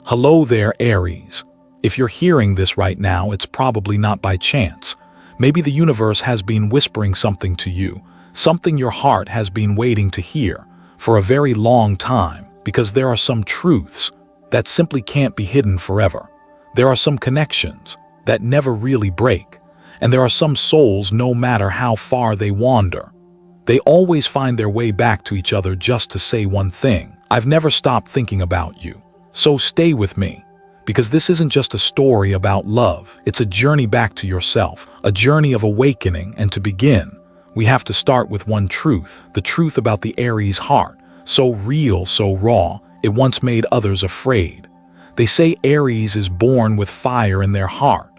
Hello there, Aries. If you're hearing this right now, it's probably not by chance. Maybe the universe has been whispering something to you, something your heart has been waiting to hear for a very long time, because there are some truths that simply can't be hidden forever. There are some connections that never really break, and there are some souls, no matter how far they wander, they always find their way back to each other just to say one thing: I've never stopped thinking about you. So stay with me, because this isn't just a story about love. It's a journey back to yourself, a journey of awakening. And to begin, we have to start with one truth, the truth about the Aries heart, so real, so raw, it once made others afraid. They say Aries is born with fire in their heart,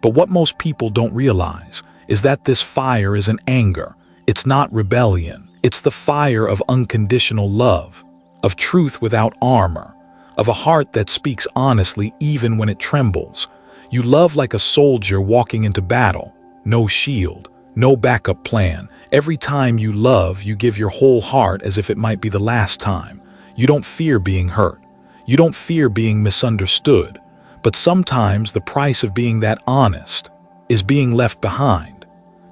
but what most people don't realize is that this fire is an anger. It's not rebellion. It's the fire of unconditional love, of truth without armor, of a heart that speaks honestly even when it trembles. You love like a soldier walking into battle. No shield, no backup plan. Every time you love, you give your whole heart as if it might be the last time. You don't fear being hurt. You don't fear being misunderstood. But sometimes the price of being that honest is being left behind.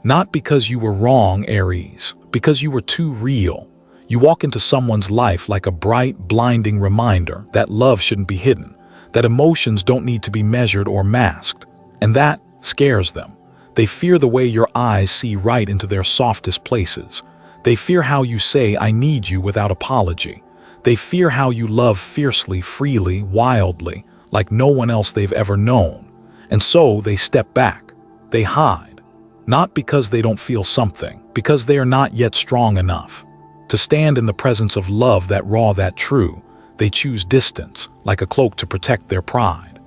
Not because you were wrong, Aries, because you were too real. You walk into someone's life like a bright, blinding reminder that love shouldn't be hidden, that emotions don't need to be measured or masked, and that scares them. They fear the way your eyes see right into their softest places. They fear how you say, I need you, without apology. They fear how you love fiercely, freely, wildly, like no one else they've ever known. And so they step back. They hide. Not because they don't feel something, because they are not yet strong enough to stand in the presence of love that raw, that true. They choose distance, like a cloak to protect their pride.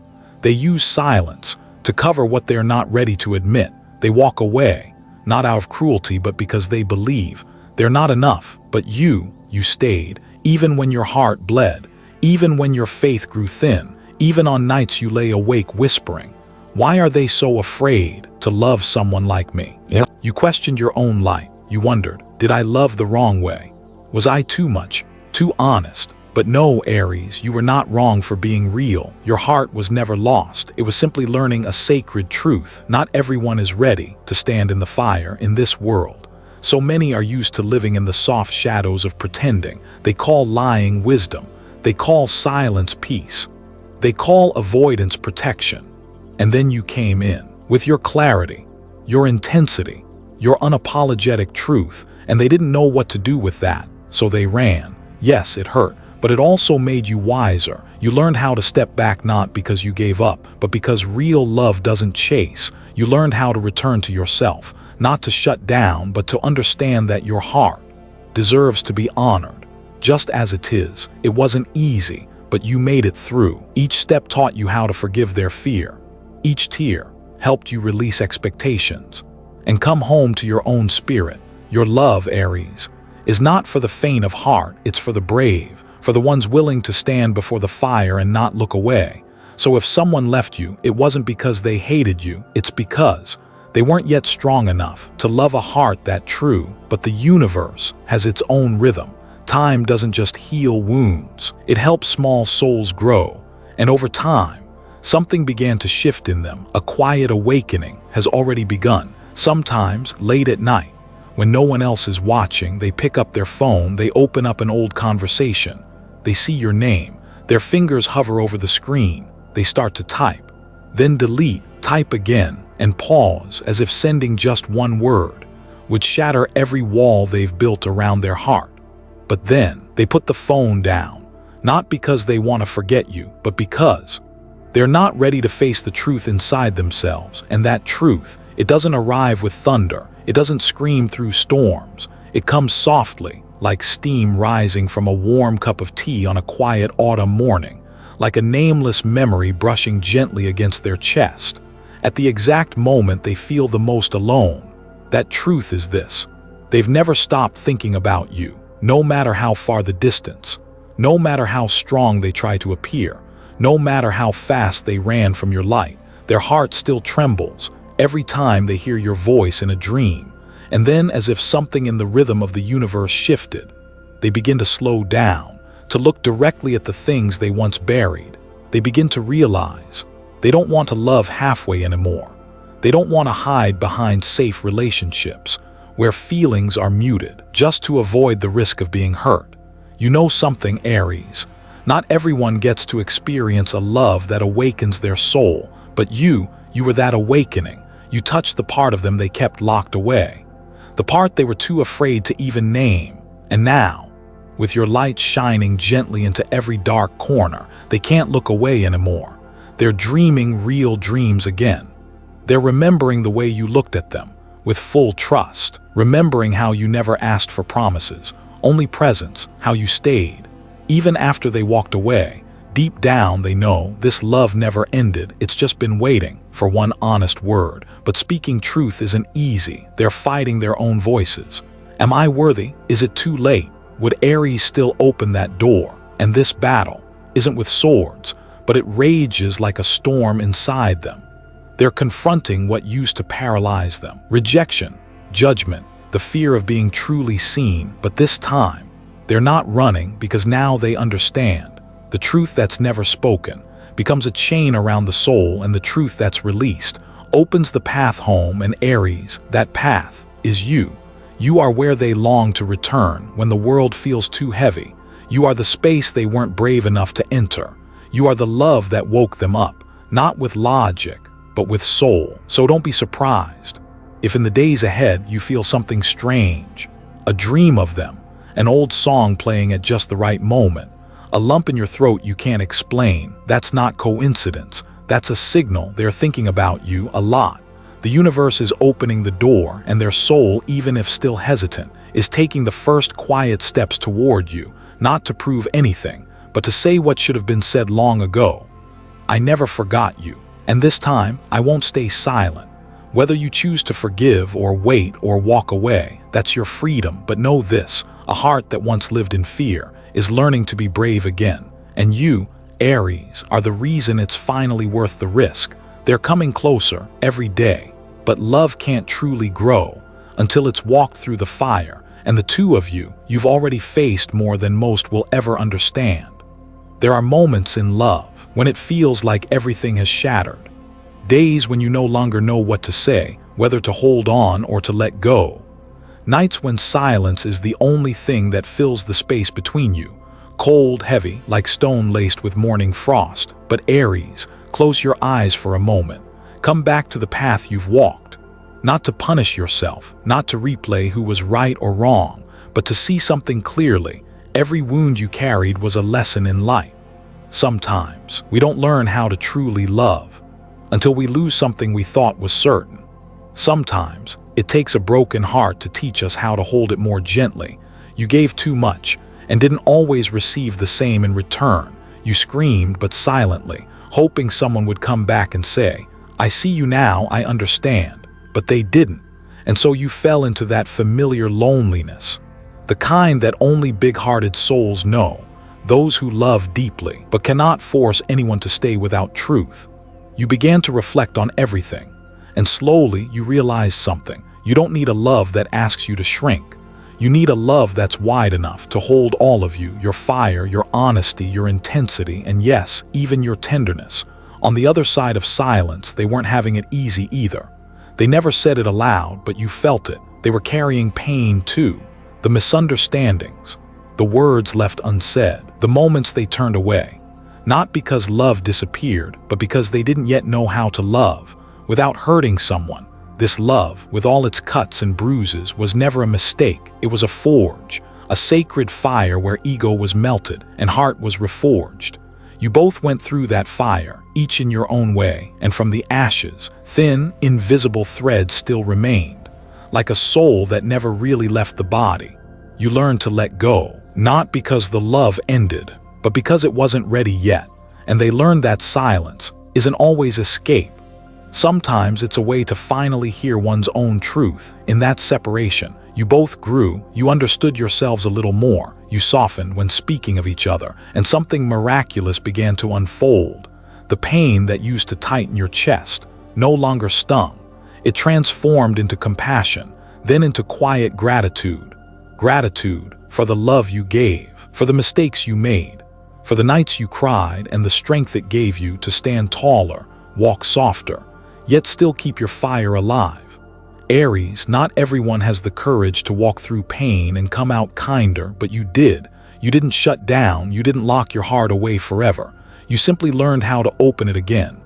They use silence to cover what they're not ready to admit. They walk away, not out of cruelty, but because they believe they're not enough. But you stayed, even when your heart bled, even when your faith grew thin, even on nights you lay awake whispering, why are they so afraid to love someone like me? You questioned your own light. You wondered, did I love the wrong way? Was I too much, too honest? But no, Aries, you were not wrong for being real. Your heart was never lost. It was simply learning a sacred truth. Not everyone is ready to stand in the fire in this world. So many are used to living in the soft shadows of pretending. They call lying wisdom. They call silence peace. They call avoidance protection. And then you came in with your clarity, your intensity, your unapologetic truth, and they didn't know what to do with that. So they ran. Yes, it hurt, but it also made you wiser. You learned how to step back, not because you gave up, but because real love doesn't chase. You learned how to return to yourself, not to shut down, but to understand that your heart deserves to be honored, just as it is. It wasn't easy, but you made it through. Each step taught you how to forgive their fear. Each tear helped you release expectations and come home to your own spirit. Your love, Aries, is not for the faint of heart. It's for the brave, for the ones willing to stand before the fire and not look away. So if someone left you, it wasn't because they hated you. It's because they weren't yet strong enough to love a heart that true. But the universe has its own rhythm. Time doesn't just heal wounds. It helps small souls grow. And over time, something began to shift in them. A quiet awakening has already begun. Sometimes late at night, when no one else is watching, they pick up their phone, they open up an old conversation. They see your name. Their fingers hover over the screen. They start to type, then delete, type again, and pause, as if sending just one word would shatter every wall they've built around their heart. But then they put the phone down, not because they want to forget you, but because they're not ready to face the truth inside themselves. And that truth, it doesn't arrive with thunder. It doesn't scream through storms. It comes softly, like steam rising from a warm cup of tea on a quiet autumn morning, like a nameless memory brushing gently against their chest. At the exact moment they feel the most alone, that truth is this: they've never stopped thinking about you, no matter how far the distance, no matter how strong they try to appear, no matter how fast they ran from your light. Their heart still trembles every time they hear your voice in a dream. And then, as if something in the rhythm of the universe shifted, they begin to slow down, to look directly at the things they once buried. they begin to realize they don't want to love halfway anymore. They don't want to hide behind safe relationships where feelings are muted just to avoid the risk of being hurt. You know something, Aries? Not everyone gets to experience a love that awakens their soul, but you were that awakening. You touched the part of them they kept locked away, the part they were too afraid to even name. And now, with your light shining gently into every dark corner, they can't look away anymore. They're dreaming real dreams again. They're remembering the way you looked at them, with full trust, remembering how you never asked for promises, only presence, how you stayed. Even after they walked away, deep down they know this love never ended. It's just been waiting for one honest word. But speaking truth isn't easy. They're fighting their own voices. Am I worthy? Is it too late? Would Aries still open that door? And this battle isn't with swords, but it rages like a storm inside them. They're confronting what used to paralyze them. Rejection, judgment, the fear of being truly seen. But this time, they're not running because now they understand. The truth that's never spoken becomes a chain around the soul, and the truth that's released opens the path home. And Aries, that path is you. You are where they long to return when the world feels too heavy. You are the space they weren't brave enough to enter. You are the love that woke them up, not with logic, but with soul. So don't be surprised if in the days ahead you feel something strange, a dream of them, an old song playing at just the right moment, a lump in your throat you can't explain. That's not coincidence. That's a signal they're thinking about you a lot. The universe is opening the door, and their soul, even if still hesitant, is taking the first quiet steps toward you, not to prove anything, but to say what should have been said long ago. I never forgot you, and this time I won't stay silent. Whether you choose to forgive or wait or walk away, that's your freedom. But know this, a heart that once lived in fear is learning to be brave again. And you, Aries, are the reason it's finally worth the risk. They're coming closer every day, but love can't truly grow until it's walked through the fire. And the two of you, you've already faced more than most will ever understand. There are moments in love when it feels like everything has shattered. Days when you no longer know what to say, whether to hold on or to let go. Nights when silence is the only thing that fills the space between you. Cold, heavy, like stone laced with morning frost. But Aries, close your eyes for a moment. Come back to the path you've walked. Not to punish yourself, not to replay who was right or wrong, but to see something clearly. Every wound you carried was a lesson in life. Sometimes we don't learn how to truly love until we lose something we thought was certain. Sometimes it takes a broken heart to teach us how to hold it more gently. You gave too much and didn't always receive the same in return. You screamed, but silently, hoping someone would come back and say, "I see you now, I understand." But they didn't, and so you fell into that familiar loneliness, the kind that only big-hearted souls know, those who love deeply but cannot force anyone to stay without truth. You began to reflect on everything, and slowly you realized something. You don't need a love that asks you to shrink. You need a love that's wide enough to hold all of you, your fire, your honesty, your intensity, and yes, even your tenderness. On the other side of silence, they weren't having it easy either. They never said it aloud, but you felt it. They were carrying pain too. The misunderstandings, the words left unsaid, the moments they turned away. Not because love disappeared, but because they didn't yet know how to love without hurting someone. This love, with all its cuts and bruises, was never a mistake. It was a forge, a sacred fire where ego was melted and heart was reforged. You both went through that fire, each in your own way, and from the ashes, thin, invisible threads still remained. Like a soul that never really left the body, you learned to let go, not because the love ended, but because it wasn't ready yet. And they learned that silence isn't always escape. Sometimes it's a way to finally hear one's own truth. In that separation, you both grew, you understood yourselves a little more, you softened when speaking of each other, and something miraculous began to unfold. The pain that used to tighten your chest no longer stung. It transformed into compassion, then into quiet gratitude. Gratitude for the love you gave, for the mistakes you made, for the nights you cried and the strength it gave you to stand taller, walk softer, yet still keep your fire alive. Aries, not everyone has the courage to walk through pain and come out kinder, but you did. You didn't shut down, you didn't lock your heart away forever. You simply learned how to open it again.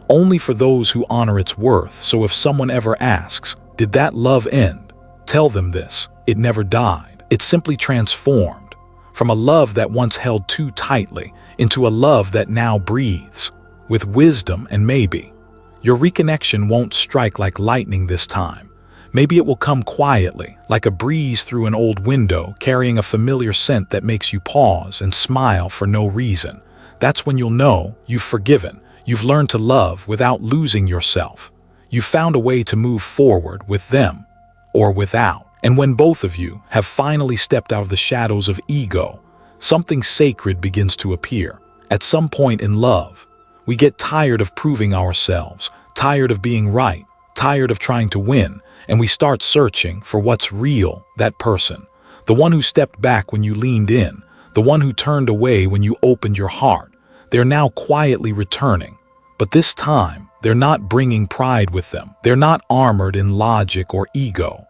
Only for those who honor its worth, so if someone ever asks, did that love end? Tell them this, it never died. It simply transformed. From a love that once held too tightly, into a love that now breathes. With wisdom and maybe. Your reconnection won't strike like lightning this time. Maybe it will come quietly, like a breeze through an old window, carrying a familiar scent that makes you pause and smile for no reason. That's when you'll know you've forgiven. You've learned to love without losing yourself. You've found a way to move forward with them, or without. And when both of you have finally stepped out of the shadows of ego, something sacred begins to appear. At some point in love, we get tired of proving ourselves, tired of being right, tired of trying to win, and we start searching for what's real, that person. The one who stepped back when you leaned in, the one who turned away when you opened your heart. They're now quietly returning, but this time, they're not bringing pride with them. They're not armored in logic or ego.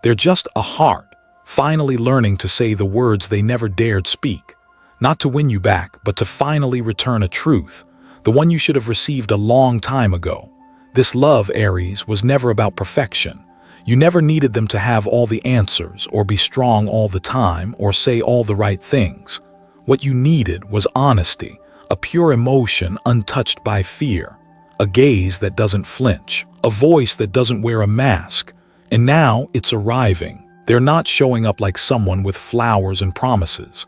They're just a heart, finally learning to say the words they never dared speak. Not to win you back, but to finally return a truth, the one you should have received a long time ago. This love, Aries, was never about perfection. You never needed them to have all the answers, or be strong all the time, or say all the right things. What you needed was honesty, a pure emotion untouched by fear, a gaze that doesn't flinch, a voice that doesn't wear a mask. And now it's arriving. They're not showing up like someone with flowers and promises.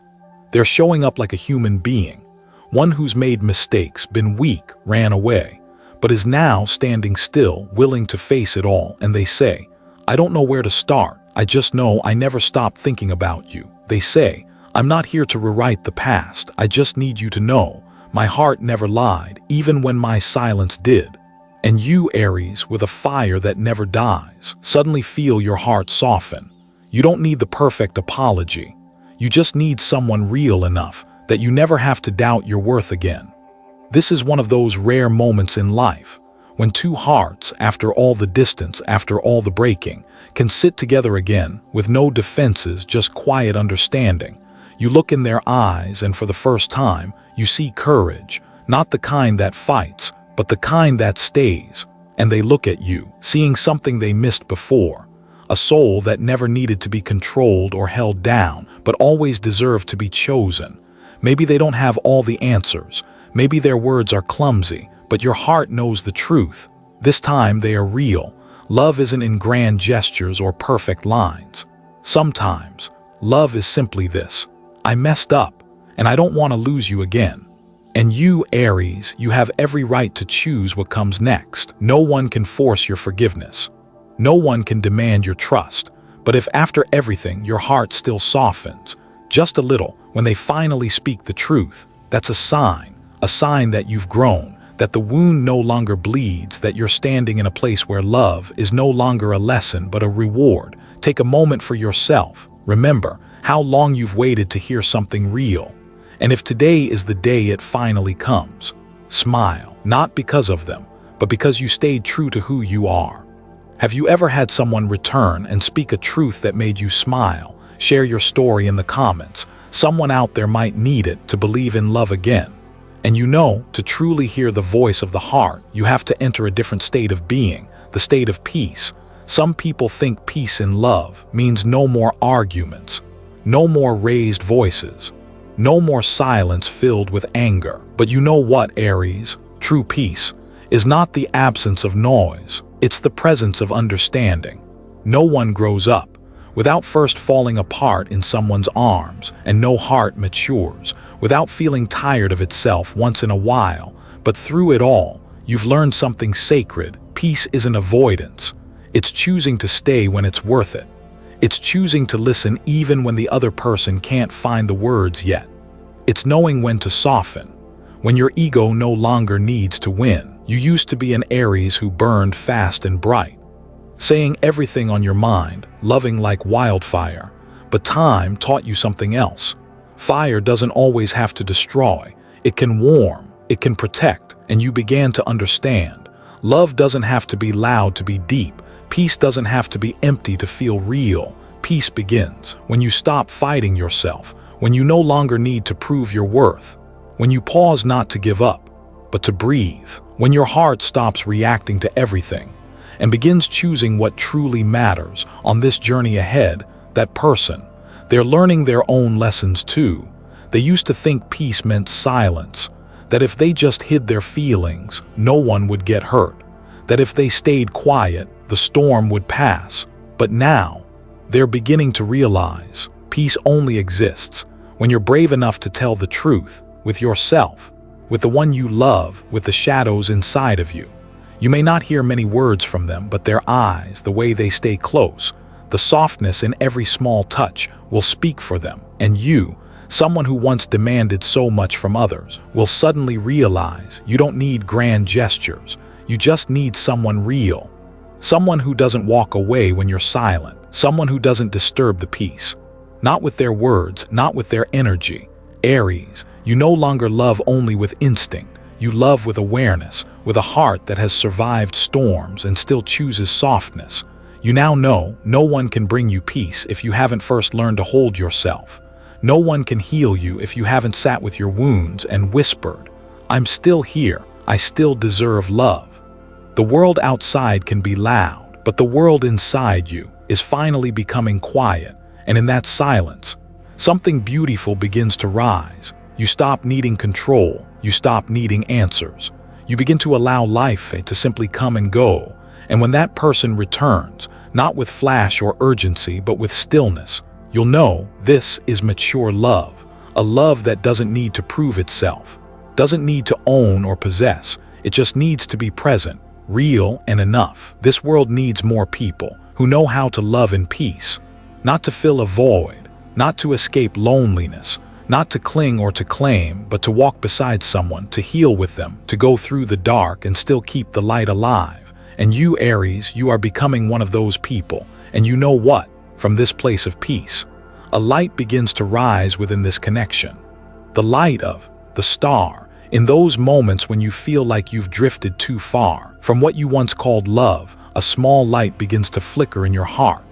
They're showing up like a human being, one who's made mistakes, been weak, ran away, but is now standing still, willing to face it all. And they say, I don't know where to start. I just know I never stopped thinking about you. They say, I'm not here to rewrite the past. I just need you to know my heart never lied, even when my silence did. And you, Aries, with a fire that never dies, suddenly feel your heart soften. You don't need the perfect apology. You just need someone real enough that you never have to doubt your worth again. This is one of those rare moments in life, when two hearts, after all the distance, after all the breaking, can sit together again with no defenses, just quiet understanding. You look in their eyes, and for the first time, you see courage, not the kind that fights, but the kind that stays. And they look at you, seeing something they missed before, a soul that never needed to be controlled or held down, but always deserved to be chosen. Maybe they don't have all the answers, maybe their words are clumsy, but your heart knows the truth. This time they are real. Love isn't in grand gestures or perfect lines. Sometimes, love is simply this: I messed up, and I don't want to lose you again. And you, Aries, you have every right to choose what comes next. No one can force your forgiveness. No one can demand your trust. But if after everything your heart still softens, just a little, when they finally speak the truth, that's a sign that you've grown, that the wound no longer bleeds, that you're standing in a place where love is no longer a lesson but a reward. Take a moment for yourself. Remember how long you've waited to hear something real. And if today is the day it finally comes, smile, not because of them, but because you stayed true to who you are. Have you ever had someone return and speak a truth that made you smile? Share your story in the comments. Someone out there might need it to believe in love again. And you know, to truly hear the voice of the heart, you have to enter a different state of being, the state of peace. Some people think peace in love means no more arguments, no more raised voices, no more silence filled with anger. But you know what, Aries? True peace is not the absence of noise. It's the presence of understanding. No one grows up without first falling apart in someone's arms, and no heart matures without feeling tired of itself once in a while. But through it all, you've learned something sacred. Peace isn't avoidance. It's choosing to stay when it's worth it. It's choosing to listen even when the other person can't find the words yet. It's knowing when to soften, when your ego no longer needs to win. You used to be an Aries who burned fast and bright, saying everything on your mind, loving like wildfire. But time taught you something else. Fire doesn't always have to destroy. It can warm, it can protect, and you began to understand. Love doesn't have to be loud to be deep. Peace doesn't have to be empty to feel real. Peace begins when you stop fighting yourself, when you no longer need to prove your worth, when you pause not to give up, but to breathe, when your heart stops reacting to everything and begins choosing what truly matters on this journey ahead. That person, they're learning their own lessons too. They used to think peace meant silence, that if they just hid their feelings, no one would get hurt, that if they stayed quiet, the storm would pass. But now, they're beginning to realize peace only exists when you're brave enough to tell the truth with yourself, with the one you love, with the shadows inside of you. You may not hear many words from them, but their eyes, the way they stay close, the softness in every small touch will speak for them. And you, someone who once demanded so much from others, will suddenly realize you don't need grand gestures. You just need someone real. Someone who doesn't walk away when you're silent. Someone who doesn't disturb the peace. Not with their words, not with their energy. Aries, you no longer love only with instinct. You love with awareness, with a heart that has survived storms and still chooses softness. You now know no one can bring you peace if you haven't first learned to hold yourself. No one can heal you if you haven't sat with your wounds and whispered, "I'm still here, I still deserve love." The world outside can be loud, but the world inside you is finally becoming quiet, and in that silence, something beautiful begins to rise. You stop needing control, you stop needing answers. You begin to allow life to simply come and go, and when that person returns, not with flash or urgency, but with stillness, you'll know this is mature love, a love that doesn't need to prove itself, doesn't need to own or possess, it just needs to be present, real and enough. This world needs more people who know how to love in peace, not to fill a void, not to escape loneliness, not to cling or to claim, but to walk beside someone, to heal with them, to go through the dark and still keep the light alive. And you, Aries, you are becoming one of those people. And you know what? From this place of peace, a light begins to rise within this connection. The light of the star. In those moments when you feel like you've drifted too far from what you once called love, a small light begins to flicker in your heart.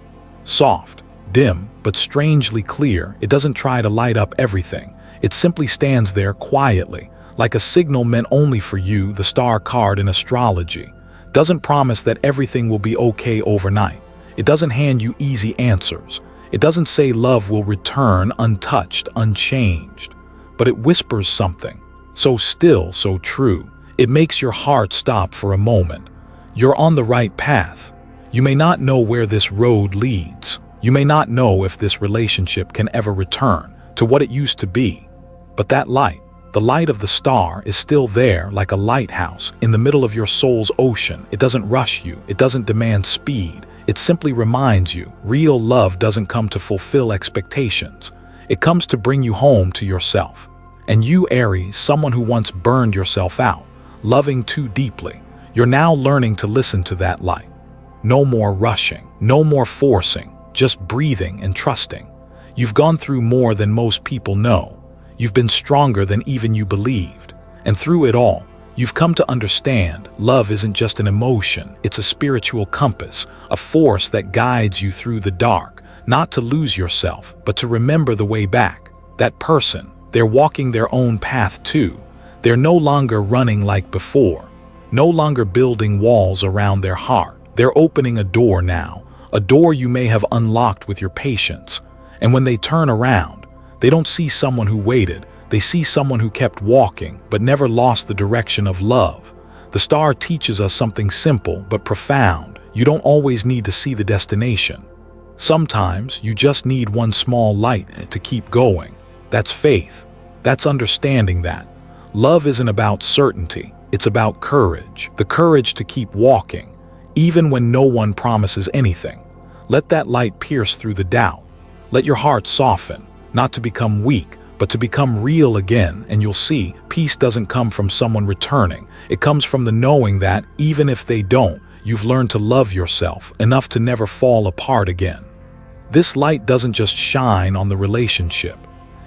Soft, dim, but strangely clear. It doesn't try to light up everything. It simply stands there quietly, like a signal meant only for you. The star card in astrology doesn't promise that everything will be okay overnight. It doesn't hand you easy answers. It doesn't say love will return untouched, unchanged. But it whispers something, so still, so true. It makes your heart stop for a moment. You're on the right path. You may not know where this road leads. You may not know if this relationship can ever return to what it used to be. But that light, the light of the star, is still there like a lighthouse in the middle of your soul's ocean. It doesn't rush you. It doesn't demand speed. It simply reminds you, real love doesn't come to fulfill expectations. It comes to bring you home to yourself. And you, Aries, someone who once burned yourself out, loving too deeply, you're now learning to listen to that light. No more rushing, no more forcing, just breathing and trusting. You've gone through more than most people know. You've been stronger than even you believed. And through it all, you've come to understand love isn't just an emotion, it's a spiritual compass, a force that guides you through the dark, not to lose yourself, but to remember the way back. That person, they're walking their own path too. They're no longer running like before, no longer building walls around their heart. They're opening a door now, a door you may have unlocked with your patience. And when they turn around, they don't see someone who waited. They see someone who kept walking, but never lost the direction of love. The star teaches us something simple but profound. You don't always need to see the destination. Sometimes you just need one small light to keep going. That's faith. That's understanding that love isn't about certainty. It's about courage. The courage to keep walking, even when no one promises anything. Let that light pierce through the doubt. Let your heart soften, not to become weak, but to become real again. And you'll see, peace doesn't come from someone returning. It comes from the knowing that, even if they don't, you've learned to love yourself enough to never fall apart again. This light doesn't just shine on the relationship.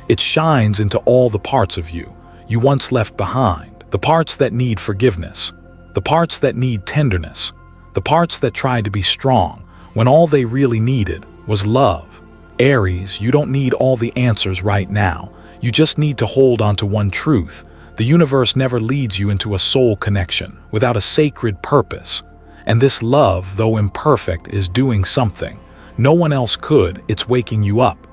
It shines into all the parts of you once left behind, the parts that need forgiveness, the parts that need tenderness, the parts that tried to be strong when all they really needed was love. Aries, you don't need all the answers right now. You just need to hold on to one truth. The universe never leads you into a soul connection without a sacred purpose. And this love, though imperfect, is doing something no one else could. It's waking you up,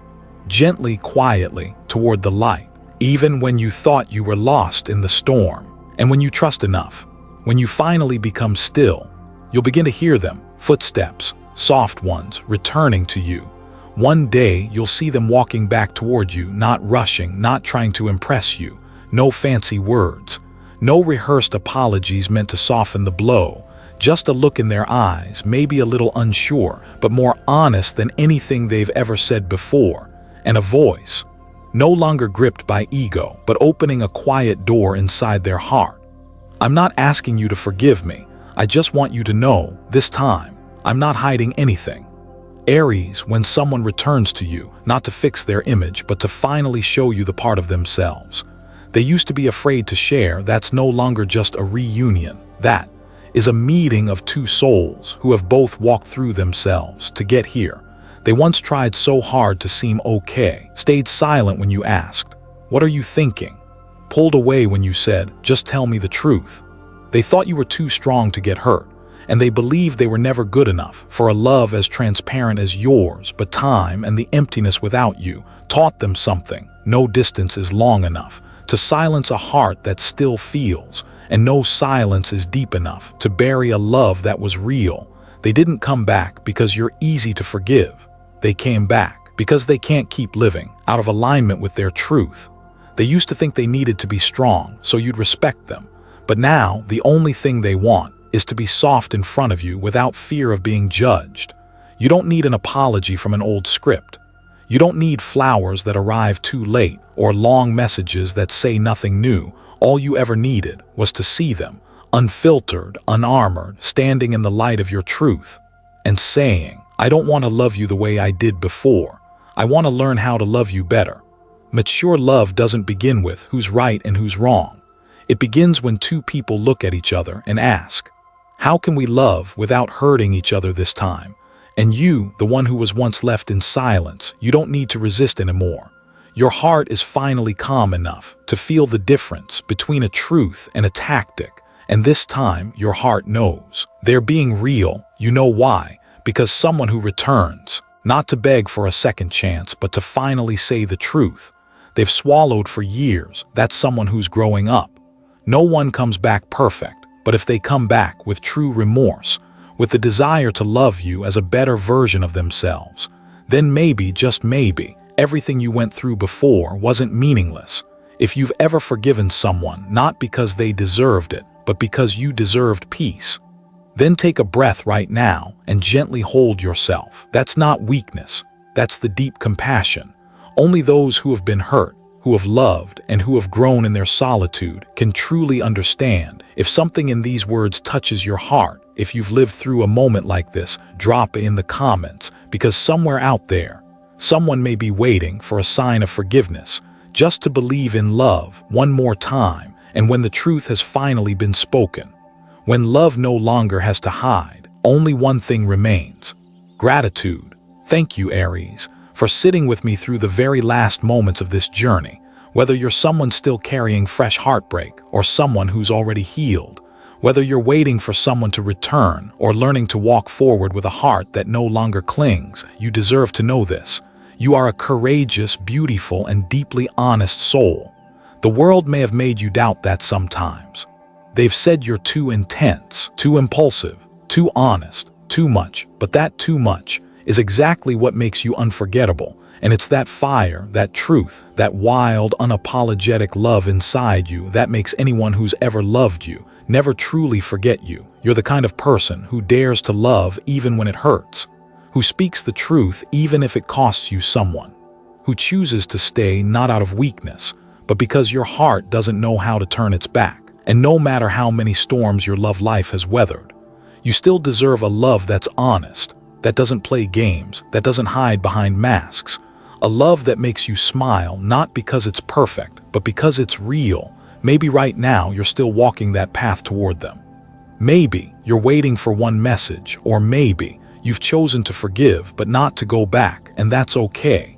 gently, quietly, toward the light, even when you thought you were lost in the storm. And when you trust enough, when you finally become still, you'll begin to hear them, footsteps, soft ones, returning to you. One day, you'll see them walking back toward you, not rushing, not trying to impress you. No fancy words, no rehearsed apologies meant to soften the blow. Just a look in their eyes, maybe a little unsure, but more honest than anything they've ever said before. And a voice, no longer gripped by ego, but opening a quiet door inside their heart. I'm not asking you to forgive me. I just want you to know, this time, I'm not hiding anything. Aries, when someone returns to you, not to fix their image, but to finally show you the part of themselves they used to be afraid to share, that's no longer just a reunion. That is a meeting of two souls who have both walked through themselves to get here. They once tried so hard to seem okay, stayed silent when you asked, "What are you thinking?" Pulled away when you said, "Just tell me the truth." They thought you were too strong to get hurt, and they believed they were never good enough for a love as transparent as yours, but time and the emptiness without you taught them something. No distance is long enough to silence a heart that still feels, and no silence is deep enough to bury a love that was real. They didn't come back because you're easy to forgive. They came back because they can't keep living out of alignment with their truth. They used to think they needed to be strong so you'd respect them, but now the only thing they want is to be soft in front of you without fear of being judged. You don't need an apology from an old script. You don't need flowers that arrive too late or long messages that say nothing new. All you ever needed was to see them, unfiltered, unarmored, standing in the light of your truth, and saying, "I don't want to love you the way I did before. I want to learn how to love you better." Mature love doesn't begin with who's right and who's wrong. It begins when two people look at each other and ask, "How can we love without hurting each other this time?" And you, the one who was once left in silence, you don't need to resist anymore. Your heart is finally calm enough to feel the difference between a truth and a tactic, and this time your heart knows. They're being real. You know why? Because someone who returns, not to beg for a second chance, but to finally say the truth they've swallowed for years, that's someone who's growing up. No one comes back perfect, but if they come back with true remorse, with the desire to love you as a better version of themselves, then maybe, just maybe, everything you went through before wasn't meaningless. If you've ever forgiven someone, not because they deserved it, but because you deserved peace, then take a breath right now and gently hold yourself. That's not weakness. That's the deep compassion. Only those who have been hurt, who have loved, and who have grown in their solitude can truly understand. If something in these words touches your heart, if you've lived through a moment like this, drop it in the comments, because somewhere out there, someone may be waiting for a sign of forgiveness, just to believe in love one more time, and when the truth has finally been spoken. When love no longer has to hide, only one thing remains: gratitude. Thank you, Aries, for sitting with me through the very last moments of this journey. Whether you're someone still carrying fresh heartbreak or someone who's already healed, whether you're waiting for someone to return or learning to walk forward with a heart that no longer clings, you deserve to know this. You are a courageous, beautiful, and deeply honest soul. The world may have made you doubt that sometimes. They've said you're too intense, too impulsive, too honest, too much, but that too much is exactly what makes you unforgettable. And it's that fire, that truth, that wild, unapologetic love inside you that makes anyone who's ever loved you never truly forget you. You're the kind of person who dares to love even when it hurts, who speaks the truth even if it costs you someone, who chooses to stay not out of weakness, but because your heart doesn't know how to turn its back. And no matter how many storms your love life has weathered, you still deserve a love that's honest, that doesn't play games, that doesn't hide behind masks. A love that makes you smile, not because it's perfect, but because it's real. Maybe right now you're still walking that path toward them. Maybe you're waiting for one message, or maybe you've chosen to forgive but not to go back, and that's okay.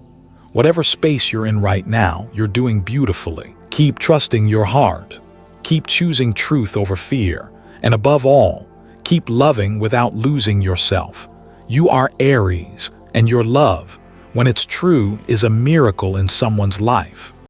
Whatever space you're in right now, you're doing beautifully. Keep trusting your heart. Keep choosing truth over fear. And above all, keep loving without losing yourself. You are Aries, and your love, when it's true, is a miracle in someone's life.